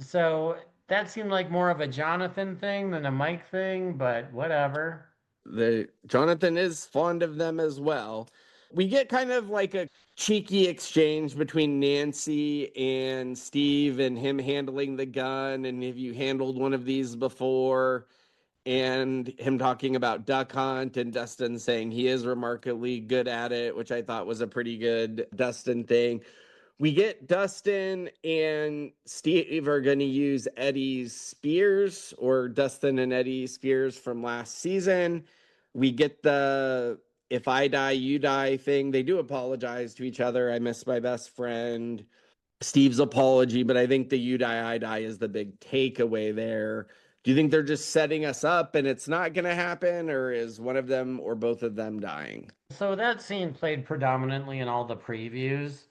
So that seemed like more of a Jonathan thing than a Mike thing, but whatever. The Jonathan is fond of them as well. We get kind of like a cheeky exchange between Nancy and Steve and him handling the gun and have you handled one of these before? And him talking about duck hunt and Dustin saying he is remarkably good at it, which I thought was a pretty good Dustin thing. We get Dustin and Steve are going to use Eddie's spears or Dustin and Eddie spears from last season. We get the if I die, you die thing. They do apologize to each other. I miss my best friend. Steve's apology, but I think the you die, I die is the big takeaway there. Do you think they're just setting us up and it's not going to happen, or is one of them or both of them dying? So that scene played predominantly in all the previews,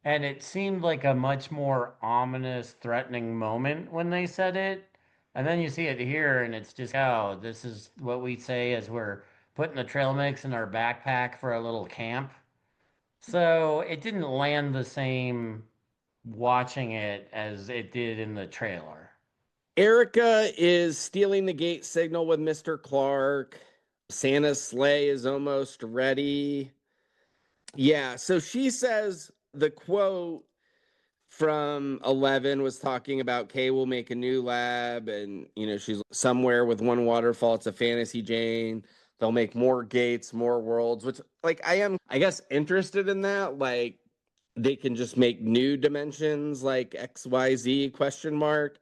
and it seemed like a much more ominous, threatening moment when they said it. And then you see it here, and it's just, oh, this is what we say as we're putting the trail mix in our backpack for a little camp. So it didn't land the same watching it as it did in the trailer. Erica is stealing the gate signal with Mr. Clark. Santa's sleigh is almost ready. Yeah, so she says the quote from 11 was talking about Kay will make a new lab and she's somewhere with one waterfall. It's a fantasy Jane. They'll make more gates, more worlds, which like I am, I guess, interested in that. Like they can just make new dimensions like XYZ question mark.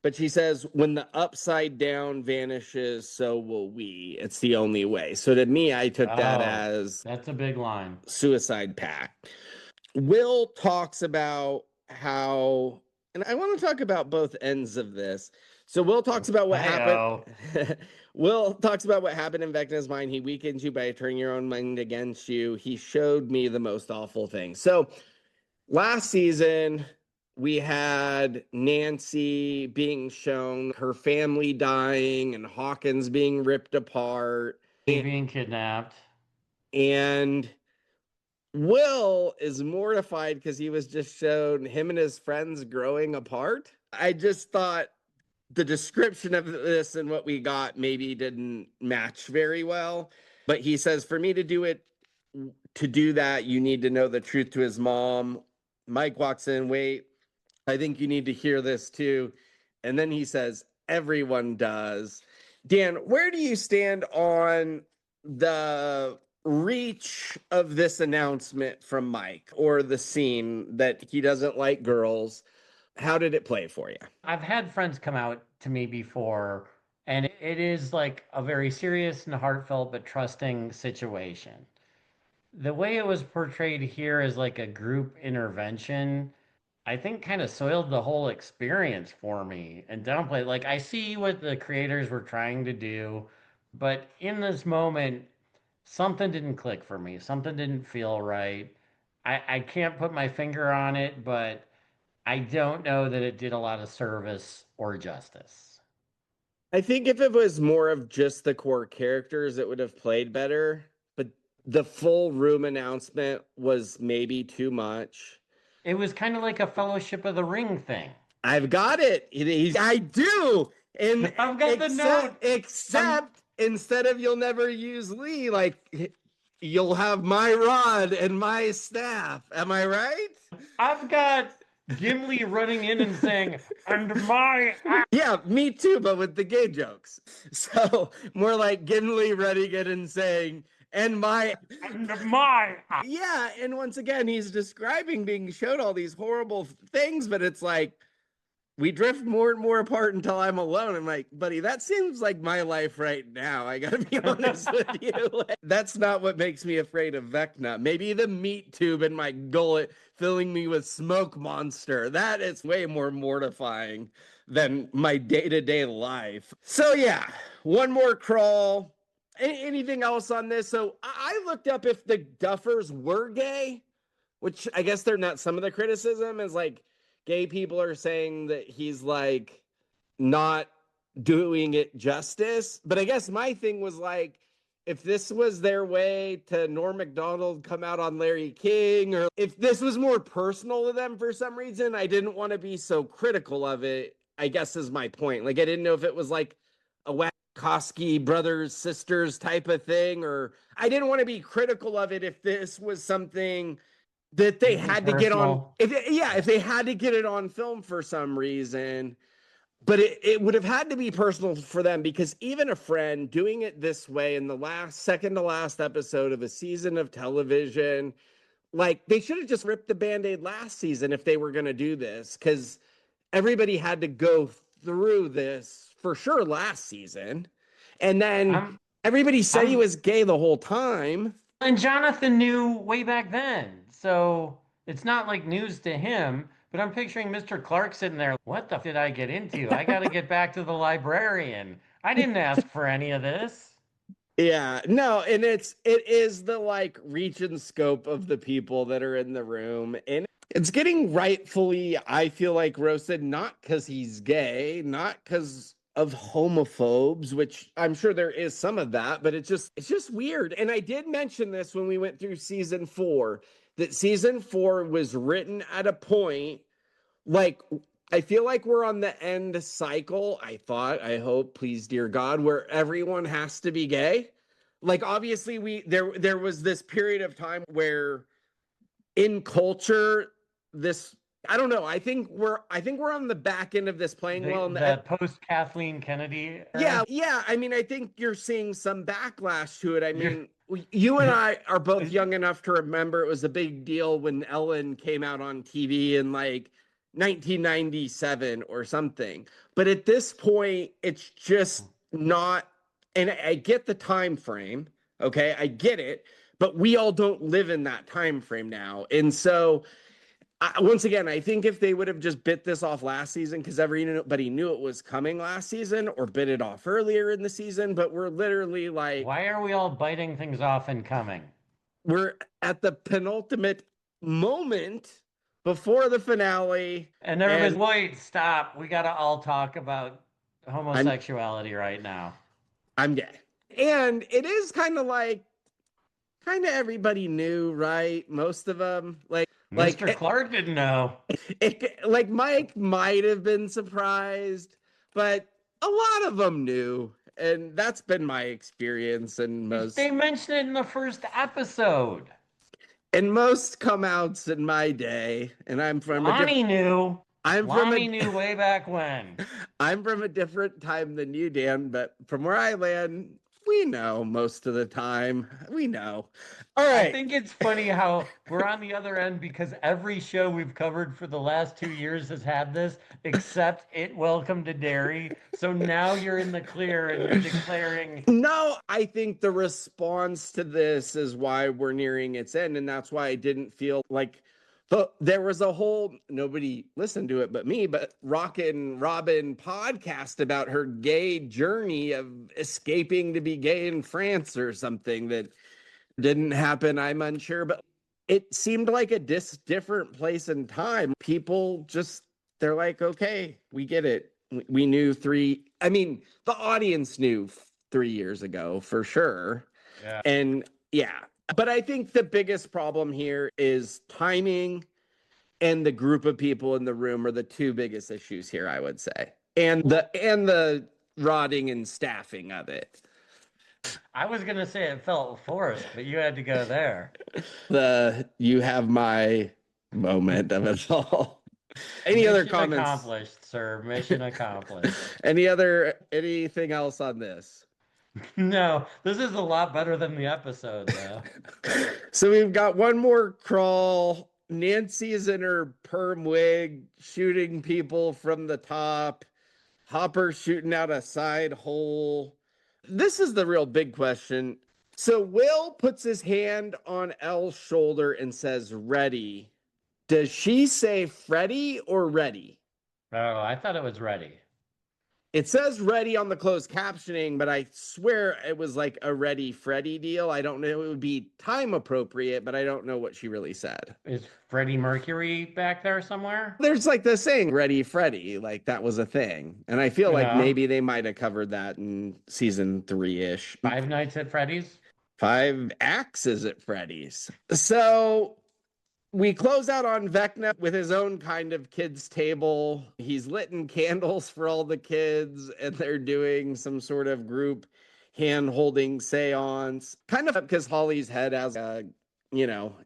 But she says, when the upside down vanishes, so will we. It's the only way. So to me, I took that Oh, as that's a big line. suicide pact. Will talks about how, and I want to talk about both ends of this. So Will talks about what happened. Heyo. Will talks about what happened in Vecna's mind. He weakens you by turning your own mind against you. He showed me the most awful thing. So last season, we had Nancy being shown her family dying and Hawkins being ripped apart. Being kidnapped. And Will is mortified because he was just shown him and his friends growing apart. I just thought the description of this and what we got maybe didn't match very well. But he says, for me to do that, you need to know the truth to his mom. Mike walks in, wait, I think you need to hear this too. And then he says, everyone does. Dan, where do you stand on the reach of this announcement from Mike, or the scene that he doesn't like girls? How did it play for you? I've had friends come out to me before, and it is like a very serious and heartfelt but trusting situation. The way it was portrayed here as like a group intervention, I think kind of soiled the whole experience for me and downplayed. Like, I see what the creators were trying to do, but in this moment, something didn't click for me. Something didn't feel right. I can't put my finger on it, but I don't know that it did a lot of service or justice. I think if it was more of just the core characters, it would have played better. But the full room announcement was maybe too much. It was kind of like a Fellowship of the Ring thing. I've got it. I do. And I've got the note. Except instead of you'll never use Lee, like you'll have my rod and my staff. Am I right? I've got Gimli running in and saying, and my. Yeah, me too, but with the gay jokes. So more like Gimli running in and saying, and my. Yeah, and once again, he's describing being shown all these horrible things, but it's like, we drift more and more apart until I'm alone. I'm like, buddy, that seems like my life right now. I gotta be honest with you. That's not what makes me afraid of Vecna. Maybe the meat tube in my gullet filling me with smoke monster. That is way more mortifying than my day-to-day life. So yeah, one more crawl. Anything else on this? So I looked up if the Duffers were gay, which I guess they're not. Some of the criticism is like, gay people are saying that he's like not doing it justice. But I guess my thing was like, if this was their way to Norm Macdonald come out on Larry King, or if this was more personal to them for some reason, I didn't want to be so critical of it, I guess is my point. Like, I didn't know if it was like a Wachowski brothers, sisters type of thing, or I didn't want to be critical of it if this was something that they had to get on. If they had to get it on film for some reason, but it would have had to be personal for them, because even a friend doing it this way in the second to last episode of a season of television, like, they should have just ripped the Band-Aid last season if they were going to do this, because everybody had to go through this for sure last season. And then everybody said he was gay the whole time. And Jonathan knew way back then. So it's not like news to him, but I'm picturing Mr. Clark sitting there. What the did I get into? I got to get back to the librarian. I didn't ask for any of this. Yeah, no, and it is the like reach and scope of the people that are in the room, and it's getting rightfully, I feel like, roasted, not because he's gay, not because of homophobes, which I'm sure there is some of that, but it's just weird. And I did mention this when we went through season 4, that season 4 was written at a point, like, I feel like we're on the end cycle. I hope, please, dear God, where everyone has to be gay. Like, obviously there was this period of time where in culture, this, I don't know. I think we're on the back end of this playing well. The post Kathleen Kennedy era. Yeah. I mean, I think you're seeing some backlash to it. I mean, you and I are both young enough to remember it was a big deal when Ellen came out on TV in like 1997 or something. But at this point, it's just not. And I get the time frame. Okay, I get it. But we all don't live in that time frame now, and so Once again, I think if they would have just bit this off last season, because everybody knew it was coming last season, or bit it off earlier in the season, but we're literally like, Why are we all biting things off and coming? we're at the penultimate moment before the finale. And everybody's, And wait, stop. We got to all talk about I'm homosexuality right now. I'm gay. And it is kind of like, kind of everybody knew, right? Most of them, Mr. Clark didn't know. like Mike might have been surprised, but a lot of them knew, and that's been my experience in They mentioned it in the first episode. most come outs in my day. And I'm from Lonnie knew. I'm from Lonnie knew way back when. I'm from a different time than you, Dan, but from where I land, we know most of the time. We know. All I right. think it's funny how we're on the other end because every show we've covered for the last 2 years has had this, except It Welcome to Derry. So now you're in the clear and you're declaring. No, I think the response to this is why we're nearing its end. And that's why I didn't feel like there was a whole, nobody listened to it but me, but Rockin' Robin podcast about her gay journey of escaping to be gay in France or something that didn't happen. I'm unsure, but it seemed like a different place and time. People just, they're like, okay, we get it. We knew the audience knew 3 years ago for sure. Yeah. And yeah, but I think the biggest problem here is timing, and the group of people in the room are the two biggest issues here, I would say. And the rotting and staffing of it. I was going to say it felt forced, but you had to go there. You have my moment of it all. Any other comments? Mission accomplished, sir. Mission accomplished. Anything else on this? No, this is a lot better than the episode, though. So we've got one more crawl. Nancy's in her perm wig, shooting people from the top. Hopper shooting out a side hole. This is the real big question. So Will puts his hand on Elle's shoulder and says, ready. Does she say Freddy or ready? Oh, I thought it was ready. It says ready on the closed captioning, but I swear it was like a Ready Freddy deal. I don't know. It would be time appropriate, but I don't know what she really said. Is Freddie Mercury back there somewhere? There's like the saying Ready Freddy, like that was a thing. And I feel like maybe they might have covered that in season 3-ish. Five Nights at Freddy's? 5 Axes at Freddy's. So we close out on Vecna with his own kind of kids' table. He's litting candles for all the kids, and they're doing some sort of group hand-holding seance. Kind of because Holly's head has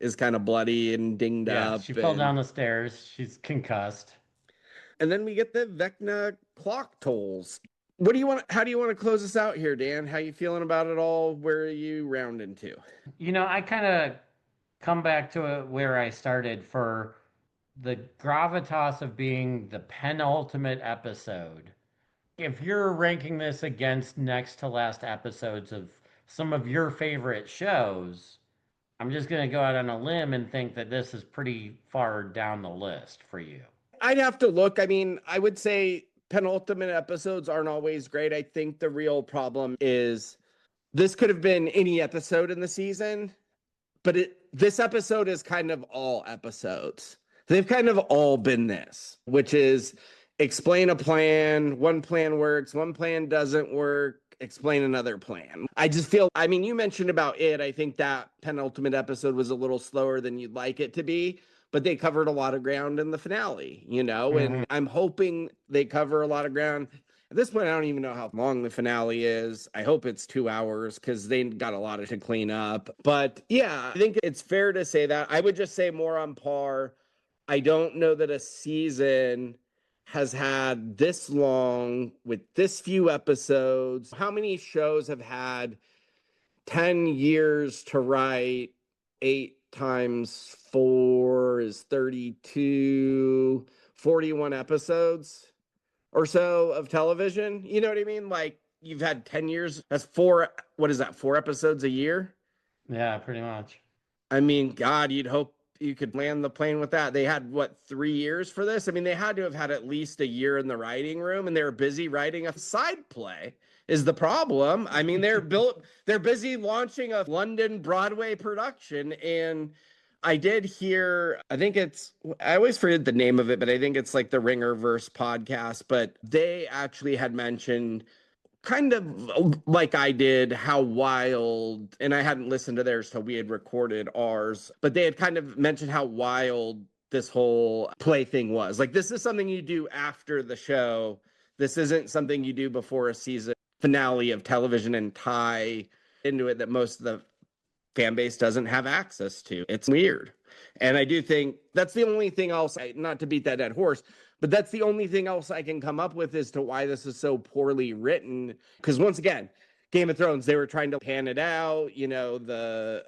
is kind of bloody and dinged up. She fell down the stairs. She's concussed. And then we get the Vecna clock tolls. How do you want to close this out here, Dan? How you feeling about it all? Where are you rounding to? I kind of come back to where I started for the gravitas of being the penultimate episode. If you're ranking this against next to last episodes of some of your favorite shows, I'm just going to go out on a limb and think that this is pretty far down the list for you. I'd have to look. I mean, I would say penultimate episodes aren't always great. I think the real problem is this could have been any episode in the season, but this episode is kind of all episodes. They've kind of all been this, which is explain a plan. One plan works, one plan doesn't work. Explain another plan. I just feel, you mentioned about it. I think that penultimate episode was a little slower than you'd like it to be, but they covered a lot of ground in the finale, and I'm hoping they cover a lot of ground. At this point, I don't even know how long the finale is. I hope it's 2 hours because they got a lot to clean up. But yeah, I think it's fair to say that. I would just say more on par. I don't know that a season has had this long with this few episodes. How many shows have had 10 years to write? 8 times 4 is 32, 41 episodes or so of television. You know what I mean? Like you've had 10 years. That's 4. What is that? 4 episodes a year? Yeah, pretty much. I mean, God, you'd hope you could land the plane with that. They had, what, 3 years for this? I mean, they had to have had at least a year in the writing room, and they were busy writing a side play is the problem. I mean, they're busy launching a London Broadway production. And I did hear, I always forget the name of it, but I think it's like the Ringerverse podcast, but they actually had mentioned, kind of like I did, how wild, and I hadn't listened to theirs till we had recorded ours, but they had kind of mentioned how wild this whole play thing was. Like, this is something you do after the show. This isn't something you do before a season finale of television and tie into it that most of the fan base doesn't have access to. It's weird. And I do think that's the only thing else, not to beat that dead horse, but that's the only thing else I can come up with as to why this is so poorly written. Because once again, Game of Thrones, they were trying to pan it out.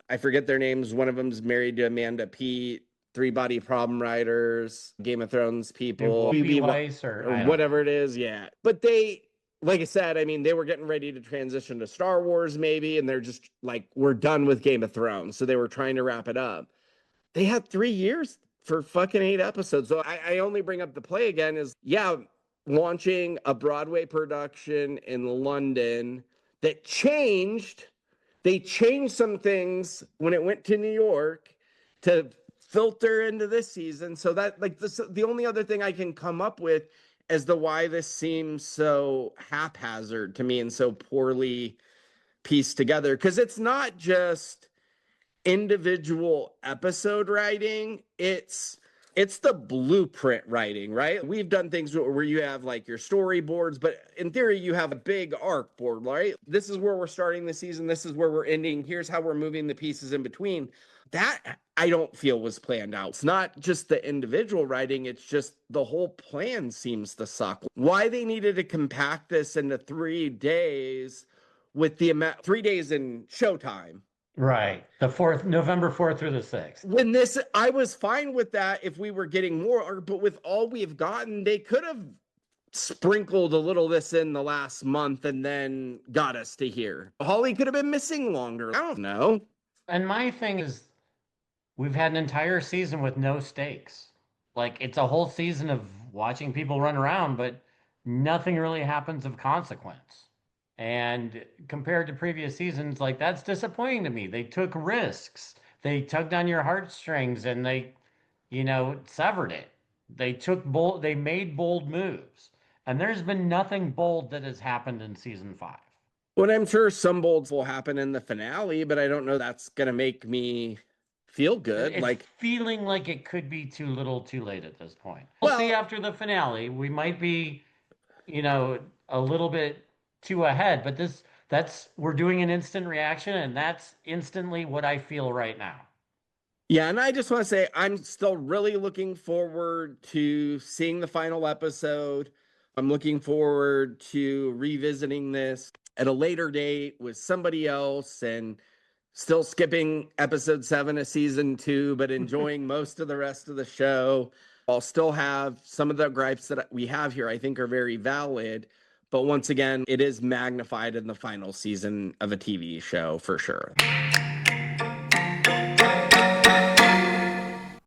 I forget their names. One of them's married to Amanda Peet, Three Body Problem writers, Game of Thrones people. Weiss or whatever it is. Yeah. But they, like I said, I mean, they were getting ready to transition to Star Wars maybe, and they're just like, we're done with Game of Thrones. So they were trying to wrap it up. They had 3 years for fucking 8 episodes. So I only bring up the play again is, launching a Broadway production in London that they changed some things when it went to New York to filter into this season. So that, like, the only other thing I can come up with as to why this seems so haphazard to me and so poorly pieced together. Because it's not just individual episode writing, it's the blueprint writing, right? We've done things where you have like your storyboards, but in theory you have a big arc board, right? This is where we're starting the season, this is where we're ending, here's how we're moving the pieces in between. That I don't feel was planned out. It's not just the individual writing, it's just the whole plan seems to suck. Why they needed to compact this into 3 days with the amount 3 days in showtime. Right. November 4th through the 6th. I was fine with that if we were getting more, but with all we've gotten, they could have sprinkled a little this in the last month and then got us to here. Holly could have been missing longer. I don't know. And my thing is, we've had an entire season with no stakes. Like, it's a whole season of watching people run around, but nothing really happens of consequence. And compared to previous seasons, like, that's disappointing to me. They took risks. They tugged on your heartstrings and they, severed it. They made bold moves. And there's been nothing bold that has happened in season 5. Well, I'm sure some bolds will happen in the finale, but I don't know that's going to make me feel good. It's feeling like it could be too little too late at this point. We'll see after the finale. We might be, a little bit too ahead, but we're doing an instant reaction, and that's instantly what I feel right now. Yeah, and I just want to say I'm still really looking forward to seeing the final episode. I'm looking forward to revisiting this at a later date with somebody else and still skipping episode 7 of season 2, but enjoying most of the rest of the show. I'll still have some of the gripes that we have here I think are very valid. But once again, it is magnified in the final season of a TV show for sure.